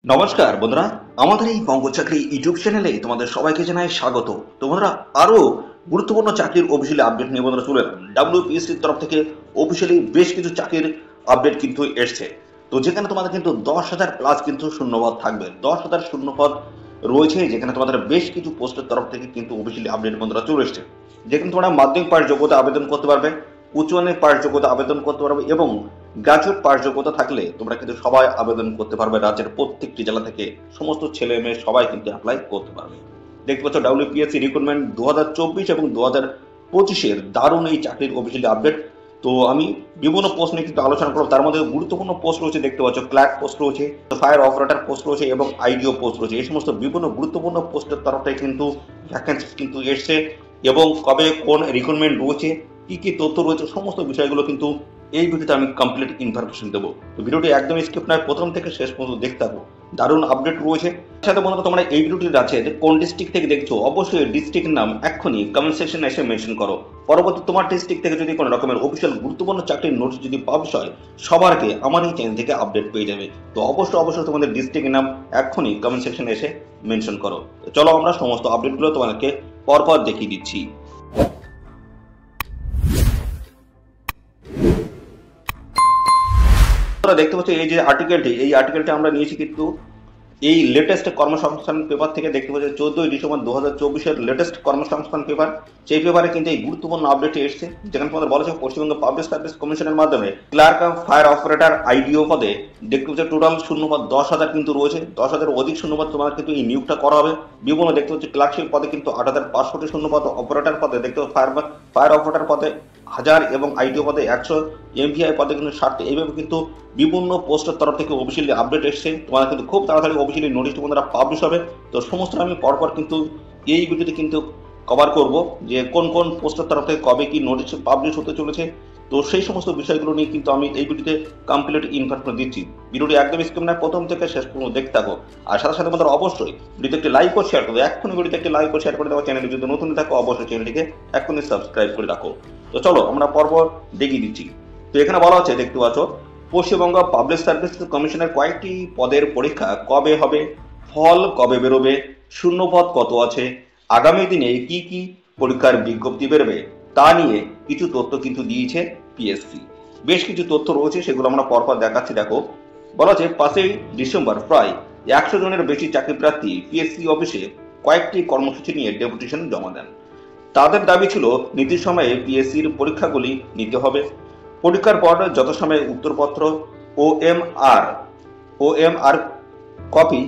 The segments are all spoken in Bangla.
নমস্কার বন্ধুরা, আমাদের এই বঙ্গ চাকরি ইউটিউব চ্যানেলে তোমাদের সবাইকে জানাই স্বাগত। তো বন্ধুরা, আরো গুরুত্বপূর্ণ চাকরির অফিসিয়ালি আপডেট নিয়ে বন্ধুরা চলে এলাম। ডাব্লিউপিএসসির তরফ থেকে অফিসিয়ালি বেশ কিছু চাকরির আপডেট কিন্তু এসছে। তো যেখানে তোমাদের কিন্তু 10,000 প্লাস কিন্তু শূন্যপদ থাকবে, 10,000 শূন্যপদ রয়েছে, যেখানে তোমাদের বেশ কিছু পোস্টের তরফ থেকে কিন্তু অফিসিয়ালি আপডেট বন্ধুরা চলে এসছে। যেখানে তোমরা মাধ্যমিক পাস যোগ্যতা আবেদন করতে পারবে, উচ্চ মাধ্যমিক পাস যোগ্যতা আবেদন করতে পারবে এবং গ্রাজুয়েট পাস যোগ্যতা থাকলে তোমরা কিন্তু সবাই আবেদন করতে পারবে। রাজ্যের প্রত্যেকটি জেলা থেকে সমস্ত ছেলে মেয়ে সবাই কিন্তু অ্যাপ্লাই করতে পারবে। দেখতে পাচ্ছ ডাব্লিউপিএসসি রিক্রুটমেন্ট 2024 এবং 2025-এর দারুণ এই চাকরির অফিসিয়ালি আপডেট। তো আমি বিভিন্ন পোস্ট নিয়ে কিন্তু আলোচনা করবো। তার মধ্যে গুরুত্বপূর্ণ পোস্ট রয়েছে, দেখতে পাচ্ছ ক্লার্ক পোস্ট রয়েছে, ফায়ার অপারেটর পোস্ট রয়েছে এবং আইডিও পোস্ট রয়েছে। এই সমস্ত বিভিন্ন গুরুত্বপূর্ণ পোস্টের তরফ থেকে কিন্তু ভ্যাকেন্সি কিন্তু এসছে এবং কবে কোন রিক্রুটমেন্ট রয়েছে, কি কি তথ্য রয়েছে, সমস্ত বিষয়গুলো কিন্তু এই ভিডিওতে আমি কমপ্লিট ইনফরমেশন দেবো। তো ভিডিওটি একদম স্কিপ নয়, প্রথম থেকে শেষ পর্যন্ত দেখতে থাকো, দারুণ আপডেট রয়েছে। সাথে বন্ধুরা, তোমরা এই ভিডিওটি আছে কোন ডিস্ট্রিক্ট থেকে দেখছো, অবশ্যই ডিস্ট্রিক্টের নাম এক্ষুনি কমেন্ট সেকশনে এসে মেনশন করো। পরবর্তী তোমার ডিস্ট্রিক্ট থেকে যদি কোনো রকমের অফিসিয়াল গুরুত্বপূর্ণ চাকরির নোটিশ যদি পাবলিশ হয়, সবার আগে আমার এই চ্যানেল থেকে আপডেট পেয়ে যাবে। তো অবশ্যই তোমাদের ডিস্ট্রিক্টের নাম এক্ষুনি কমেন্ট সেকশনে এসে মেনশন করো। তো চলো আমরা সমস্ত আপডেটগুলো তোমাদেরকে পরপর দেখিয়ে দিচ্ছি। দেখতে পাচ্ছ এই যে আর্টিকেলটি আমরা নিয়েছি কিন্তু এই লেটেস্ট কর্মসংস্থান পেপার থেকে। দেখতে পাচ্ছি 14 ডিসেম্বর 2024-এর লেটেস্ট কর্মসংস্থান পেপার। সেই পেপারে কিন্তু এই গুরুত্বপূর্ণ আপডেটটি এসেছে, যেখানে তোমাদের বলা হচ্ছে পশ্চিমবঙ্গ পাবলিক সার্ভিস কমিশনের মাধ্যমে ক্লার্ক ফায়ার অপারেটর আইডিও পদে দেখতে পাচ্ছি টোটাল শূন্যপদ 10,000 কিন্তু রয়েছে। 10,000 অধিক শূন্যপদ তোমাদের কিন্তু এই নিয়োগটা করা হবে। বিভিন্ন দেখতে পাচ্ছি ক্লার্কশিপ পদে কিন্তু 8,500টি শূন্যপদ, অপারেটর পদে দেখতে ফায়ার অপারেটর পদে 1000 এবং আইডিও পদে 100, এমভিআই পদে কিন্তু 60টি। এইভাবে কিন্তু বিভিন্ন পোস্টের তরফ থেকে অফিসিয়ালি আপডেট এসছে। তোমাদের কিন্তু খুব তাড়াতাড়ি অফিসিয়ালি নোটিশ তোমাদের পাবলিশ হবে। তো সমস্ত আমি পরপর কিন্তু এই ভিডিওতে কিন্তু কভার করব যে কোন কোন পোস্টের তরফ থেকে কবে কি নোটিশ পাবলিশ হতে চলেছে। তো সেই সমস্ত বিষয়গুলো নিয়ে কিন্তু আমি এই ভিডিওতে কমপ্লিট ইনফরমেশন দিচ্ছি। ভিডিওটি একদম স্কিপ না, প্রথম থেকে শেষ পর্যন্ত দেখতে থাকো। আর সাথে সাথে আমাদের অবশ্যই ভিডিওতে একটি লাইক ও শেয়ার করো। এক্ষুনি ভিডিওতে একটি লাইক ও শেয়ার করে দেওয়া, চ্যানেলে যদি নতুন থাকো অবশ্যই চ্যানেলটিকে এক্ষুনি সাবস্ক্রাইব করে রাখো। তো চলো আমরা পরপর দেখিয়ে দিচ্ছি। তো এখানে বলা হচ্ছে, দেখতে পাচ্ছ পশ্চিমবঙ্গ পাবলিক সার্ভিস কমিশনের কয়েকটি পদের পরীক্ষা কবে হবে, ফল কবে বেরোবে, শূন্যপদ কত আছে, আগামী দিনে কি কি পরীক্ষার বিজ্ঞপ্তি বেরোবে, তা নিয়ে কিছু তথ্য কিন্তু দিয়েছে পিএসসি। বেশ কিছু তথ্য রয়েছে, সেগুলো আমরা পরপর দেখাচ্ছি। দেখো বলা হচ্ছে 5ই ডিসেম্বর প্রায় 100 জনের বেশি চাকরি প্রার্থী পিএসসি অফিসে কয়েকটি কর্মসূচি নিয়ে ডেপুটেশন জমা দেন। তাদের দাবি ছিল নীতির সময়ে পিএসসির পরীক্ষাগুলি নিতে হবে, পরীক্ষার পর যথাসময়ে উত্তরপত্র ওএমআর কপি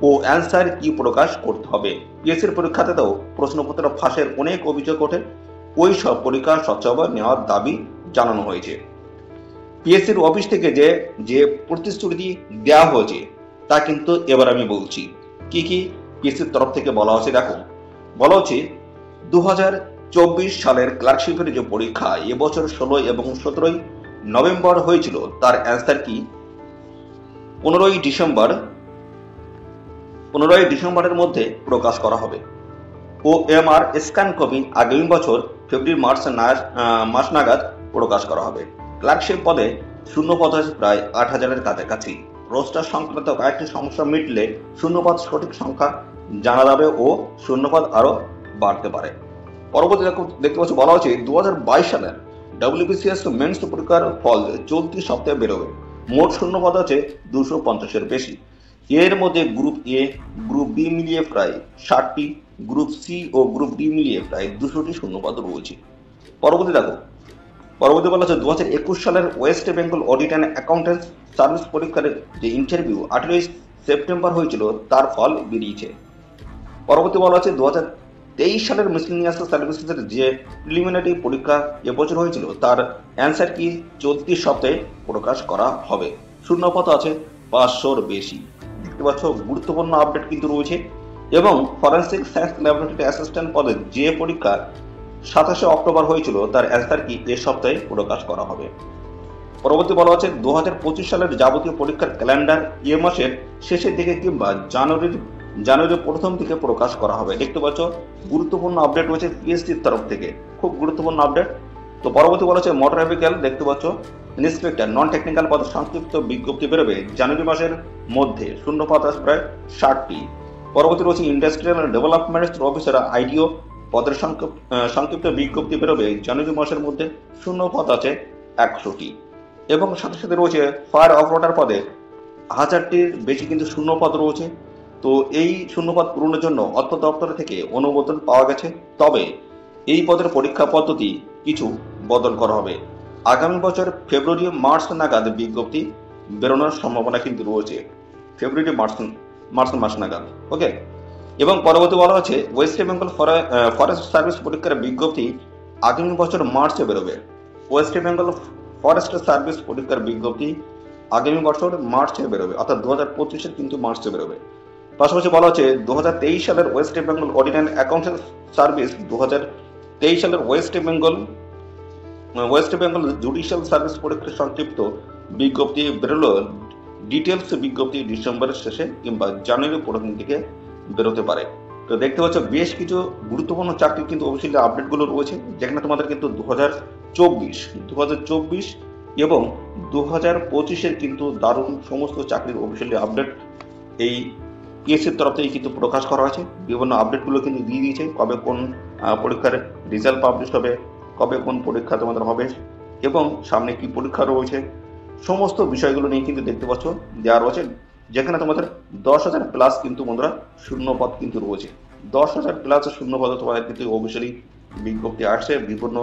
ও অ্যান্সার কি প্রকাশ করতে হবে। পিএসসির পরীক্ষাতেও প্রশ্নপত্র ফাঁসের অনেক অভিযোগ ওঠে, ওই সব পরীক্ষা স্বচ্ছভাবে নেওয়ার দাবি জানানো হয়েছে। পিএসসির অফিস থেকে যে যে প্রতিশ্রুতি দেওয়া হয়েছে তা কিন্তু এবার আমি বলছি কি কি পিএসসির তরফ থেকে বলা হয়েছে। দেখো বলা হচ্ছে 2024 সালের ক্লার্কশিপের যে পরীক্ষা এবছর 16 এবং 17 নভেম্বর হয়েছিল, তার অ্যান্সার কি 15 ডিসেম্বরের মধ্যে প্রকাশ করা হবে। ওএমআর স্ক্যান কপি আগামী বছর ফেব্রুয়ারি মাস নাগাদ প্রকাশ করা হবে। ক্লার্কশিপ পদে শূন্যপদ আছে প্রায় 8,000-এর কাছাকাছি। রোস্টার সংক্রান্ত কয়েকটি সমস্যা মিটলে শূন্যপদ সঠিক সংখ্যা জানা যাবে ও শূন্যপদ আরো বাড়তে পারে। পরবর্তী দেখতে পাচ্ছি বলা হচ্ছে 2022 সালের ডাব্লিউবিসিএস মেন্স পরীক্ষার ফল চলতি সপ্তাহে বেরোবে। মোট শূন্যপদ আছে 250-এর বেশি। এর মধ্যে গ্রুপ এ, গ্রুপ বি মিলিয়ে প্রায় 60টি, গ্রুপ সি ও গ্রুপ ডি মিলিয়ে প্রায় 200টি শূন্যপদ রয়েছে। পরবর্তী বলা হচ্ছে 2021 সালের West Bengal audit and accounts service পরীক্ষার যে ইন্টারভিউ 18 সেপ্টেম্বর হয়েছিল, তার ফল বেরিয়েছে। পরবর্তী বলা হচ্ছে 2023 সালের মিসলিনিয়াস সার্ভিসেসের যে প্রিলিমিনারি পরীক্ষা এবছর হয়েছিল, তার অ্যান্সার কি চলতি সপ্তাহে প্রকাশ করা হবে। শূন্যপদ আছে 500-র বেশি। দেখতে পাচ্ছ গুরুত্বপূর্ণ আপডেট কিন্তু রয়েছে। এবং ফরেন্সিক সায়েন্স ল্যাবরেটরি অ্যাসিস্ট্যান্ট পদের যে পরীক্ষা 27 অক্টোবর হয়েছিল, তার অ্যান্সার কি এ সপ্তাহে প্রকাশ করা হবে। পরবর্তী বলা হচ্ছে 2025 সালের যাবতীয় পরীক্ষার ক্যালেন্ডার এ মাসের শেষের দিকে কিংবা জানুয়ারির প্রথম দিকে প্রকাশ করা হবে। দেখতে পাচ্ছ গুরুত্বপূর্ণ আপডেট রয়েছে পিএসসির তরফ থেকে, খুব গুরুত্বপূর্ণ আপডেট। তো পরবর্তী বলা হচ্ছে মোটর ভেহিক্যাল, দেখতে পাচ্ছ ইন্সপেক্টর নন টেকনিক্যাল পদের সংক্ষিপ্ত বিজ্ঞপ্তি বেরোবে জানুয়ারি মাসের মধ্যে, শূন্যপদ আছে প্রায় 60টি। পরবর্তী রয়েছে ইন্ডাস্ট্রিয়াল ডেভেলপমেন্ট অফিসার আইডিও পদের সংক্ষিপ্ত বিজ্ঞপ্তি বেরোবে জানুয়ারি মাসের মধ্যে, শূন্যপদ আছে 100টি। এবং সাথে সাথে রয়েছে ফায়ার অপারেটর পদে 1000টির বেশি কিন্তু শূন্যপদ রয়েছে। তো এই শূন্যপদ পূরণের জন্য অর্থ দপ্তর থেকে অনুমোদন পাওয়া গেছে, তবে এই পদের পরীক্ষা পদ্ধতি কিছু বদল করা হবে। আগামী বছর ফেব্রুয়ারি মার্চ নাগাদ বিজ্ঞপ্তি বেরোনোর সম্ভাবনা কিন্তু রয়েছে, ফেব্রুয়ারি মার্চ মাস নাগাদ। ওকে, এবং পরবর্তী বলা হচ্ছে ওয়েস্ট বেঙ্গল ফরেস্ট সার্ভিস পরীক্ষার বিজ্ঞপ্তি আগামী বছর মার্চে বেরোবে। ওয়েস্ট বেঙ্গল ফরেস্ট সার্ভিস পরীক্ষার বিজ্ঞপ্তি আগামী বছর মার্চে বেরোবে, অর্থাৎ 2025-এর কিন্তু মার্চে বেরোবে। পাশাপাশি বলা হচ্ছে 2023 সালের West Bengal ordinance accountant service 2023 সালের ওয়েস্ট বেঙ্গল জুডিশিয়াল সার্ভিস পরীক্ষার সংক্ষিপ্ত বিজ্ঞপ্তি বেরোলো। ডিটেলস বিজ্ঞপ্তি ডিসেম্বরের শেষে কিংবা জানুয়ারি 15 থেকে বেরোতে পারে। তো দেখতে পাচ্ছ বেশ কিছু গুরুত্বপূর্ণ চাকরির কিন্তু অফিসিয়ালি আপডেটগুলো রয়েছে, যেখানে তোমাদের কিন্তু 2024 এবং 2025-এর কিন্তু দারুণ সমস্ত চাকরির অফিসিয়ালি আপডেট এই পিএসসির তরফ থেকে কিন্তু প্রকাশ করা হয়েছে। বিভিন্ন আপডেটগুলো কিন্তু দিয়ে দিয়েছে, কবে কোন পরীক্ষার রেজাল্ট পাবলিশ হবে, কবে কোন পরীক্ষা তোমাদের হবে এবং সামনে কি পরীক্ষা রয়েছে, সমস্ত বিষয়গুলো নিয়ে কিন্তু দেখতে পাচ্ছ দেওয়া রয়েছে, যেখানে তোমাদের 10,000 প্লাস কিন্তু বন্ধুরা শূন্যপদ কিন্তু রয়েছে। 10,000 প্লাস শূন্যপদে তোমাদের কিন্তু অফিসিয়ালি বিজ্ঞপ্তি আসছে। বিভিন্ন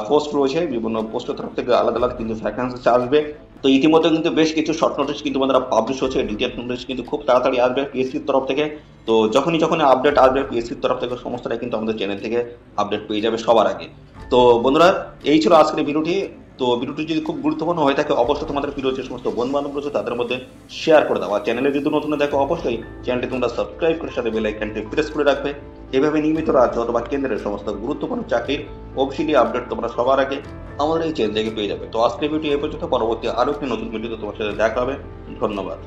পোস্ট রয়েছে, বিভিন্ন পোস্টের তরফ থেকে আলাদা আলাদা কিন্তু ভ্যাকান্সি আসবে। তো ইতিমধ্যে কিন্তু বেশ কিছু শর্ট নোটিশ কিন্তু বন্ধুরা পাবলিশ হচ্ছে, ডিটেল নোটিশ কিন্তু খুব তাড়াতাড়ি আসবে পিএসসির তরফ থেকে। তো যখনই আপডেট আসবে পিএসসির তরফ থেকে সমস্তটাই কিন্তু আমাদের চ্যানেল থেকে আপডেট পেয়ে যাবে সবার আগে। তো বন্ধুরা এই ছিল আজকের ভিডিওটি। তো ভিডিওটি যদি খুব গুরুত্বপূর্ণ হয়ে থাকে অবশ্যই তোমাদের ভিডিও যে সমস্ত বন্ধু বান্ধব রয়েছে তাদের মধ্যে শেয়ার করে দাও। আর চ্যানেলে যদি নতুন দেখো অবশ্যই চ্যানেলটি তোমরা সাবস্ক্রাইব করে সাথে বেল আইকনটি প্রেস করে রাখবে। এভাবে নিয়মিত রাজ্য অথবা কেন্দ্রের সমস্ত গুরুত্বপূর্ণ চাকরির অফিসিয়ালি আপডেট তোমরা সবার আগে আমাদের এই চ্যানেল থেকে পেয়ে যাবে। তো আজকের ভিডিও এই পর্যন্ত, পরবর্তী আরো একটি নতুন ভিডিওতে তোমার সাথে দেখা হবে। ধন্যবাদ।